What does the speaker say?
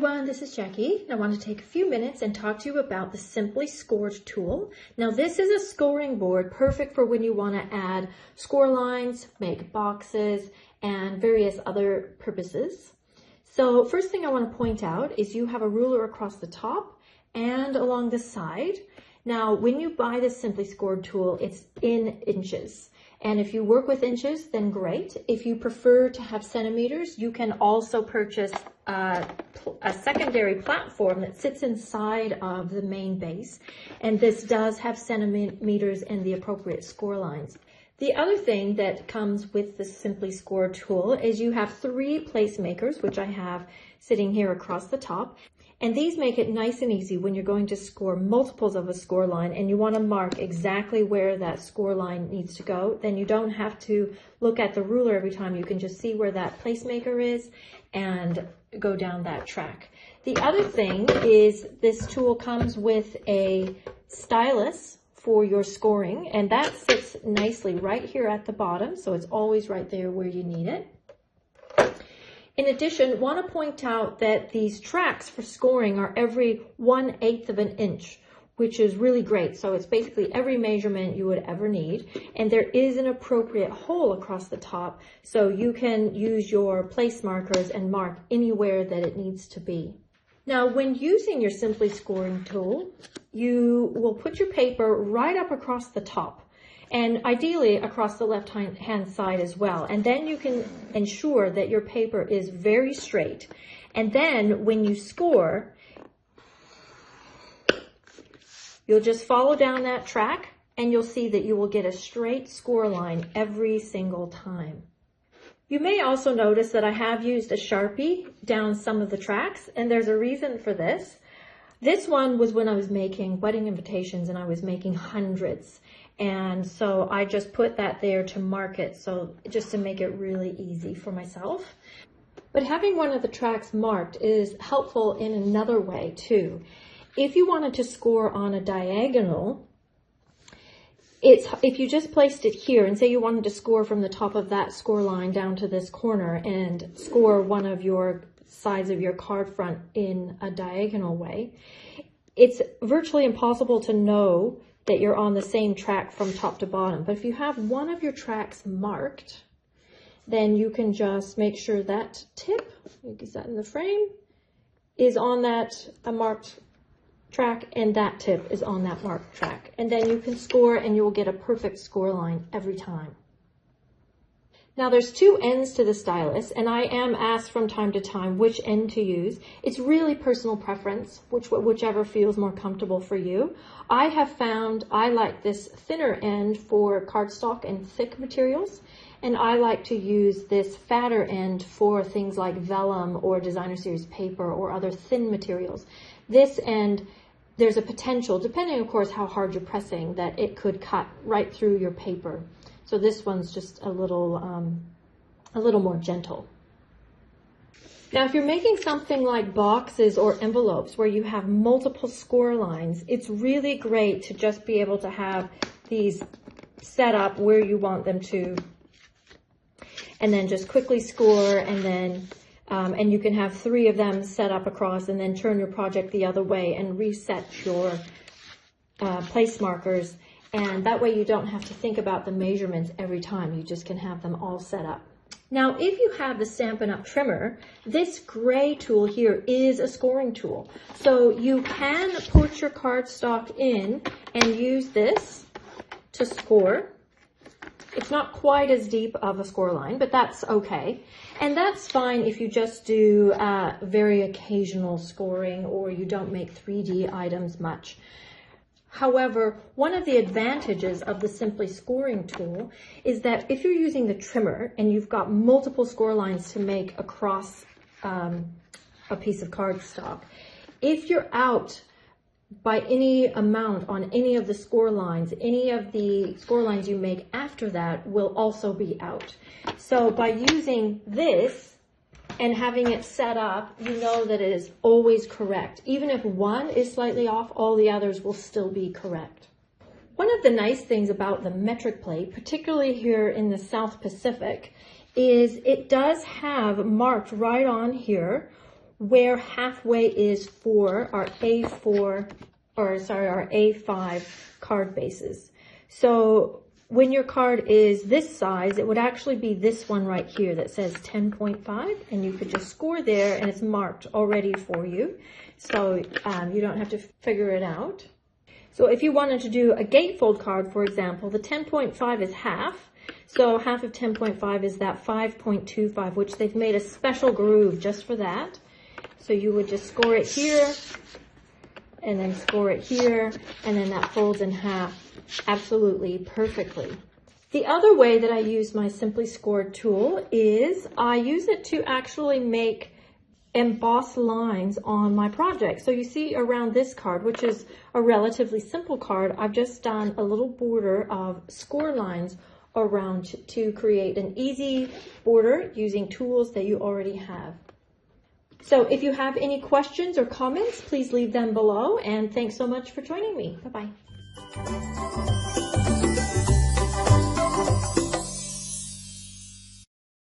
everyone, this is Jackie, and I want to take a few minutes and talk to you about the Simply Scored tool. Now this is a scoring board perfect for when you want to add score lines, make boxes, and various other purposes. So first thing I want to point out is you have a ruler across the top and along the side. Now when you buy this Simply Scored tool, it's in inches. And if you work with inches, then great. If you prefer to have centimeters, you can also purchase a secondary platform that sits inside of the main base. And this does have centimeters and the appropriate score lines. The other thing that comes with the Simply Score tool is you have 3 placemakers, which I have sitting here across the top. And these make it nice and easy when you're going to score multiples of a score line and you want to mark exactly where that score line needs to go. Then you don't have to look at the ruler every time. You can just see where that placemaker is and go down that track. The other thing is this tool comes with a stylus for your scoring, and that sits nicely right here at the bottom, so it's always right there where you need it. In addition, want to point out that these tracks for scoring are every 1/8 of an inch, which is really great. So it's basically every measurement you would ever need. And there is an appropriate hole across the top, so you can use your place markers and mark anywhere that it needs to be. Now, when using your Simply Scoring tool, you will put your paper right up across the top, and ideally across the left-hand side as well. And then you can ensure that your paper is very straight. And then when you score, you'll just follow down that track and you'll see that you will get a straight score line every single time. You may also notice that I have used a Sharpie down some of the tracks, and there's a reason for this. This one was when I was making wedding invitations and I was making hundreds. And so I just put that there to mark it, so just to make it really easy for myself. But having one of the tracks marked is helpful in another way too. If you wanted to score on a diagonal, if you just placed it here and say you wanted to score from the top of that score line down to this corner and score one of your sides of your card front in a diagonal way, it's virtually impossible to know that you're on the same track from top to bottom. But if you have one of your tracks marked, then you can just make sure that tip, is that in the frame, is on that marked track, and that tip is on that marked track. And then you can score and you will get a perfect score line every time. Now there's 2 ends to the stylus, and I am asked from time to time which end to use. It's really personal preference, whichever feels more comfortable for you. I have found I like this thinner end for cardstock and thick materials, and I like to use this fatter end for things like vellum or designer series paper or other thin materials. This end, there's a potential, depending of course how hard you're pressing, that it could cut right through your paper. So this one's just a little more gentle. Now, if you're making something like boxes or envelopes where you have multiple score lines, it's really great to just be able to have these set up where you want them to, and then just quickly score, and then and you can have 3 of them set up across, and then turn your project the other way and reset your place markers. And that way you don't have to think about the measurements every time. You just can have them all set up. Now, if you have the Stampin' Up! Trimmer, this gray tool here is a scoring tool. So you can put your cardstock in and use this to score. It's not quite as deep of a score line, but that's okay. And that's fine if you just do very occasional scoring or you don't make 3D items much. However, one of the advantages of the Simply Scoring tool is that if you're using the trimmer and you've got multiple score lines to make across a piece of cardstock, if you're out by any amount on any of the score lines, any of the score lines you make after that will also be out. So by using this and having it set up, you know that it is always correct. Even if one is slightly off, all the others will still be correct. One of the nice things about the metric plate, particularly here in the South Pacific, is it does have marked right on here where halfway is for our A4, or sorry, our A5 card bases. So when your card is this size, it would actually be this one right here that says 10.5, and you could just score there and it's marked already for you. So you don't have to figure it out. So if you wanted to do a gatefold card, for example, the 10.5 is half. So half of 10.5 is that 5.25, which they've made a special groove just for that. So you would just score it here, and then score it here, and then that folds in half absolutely perfectly. The other way that I use my Simply Scored tool is I use it to actually make embossed lines on my project. So you see around this card, which is a relatively simple card, I've just done a little border of score lines around to create an easy border using tools that you already have. So if you have any questions or comments, please leave them below, and thanks so much for joining me. Bye-bye.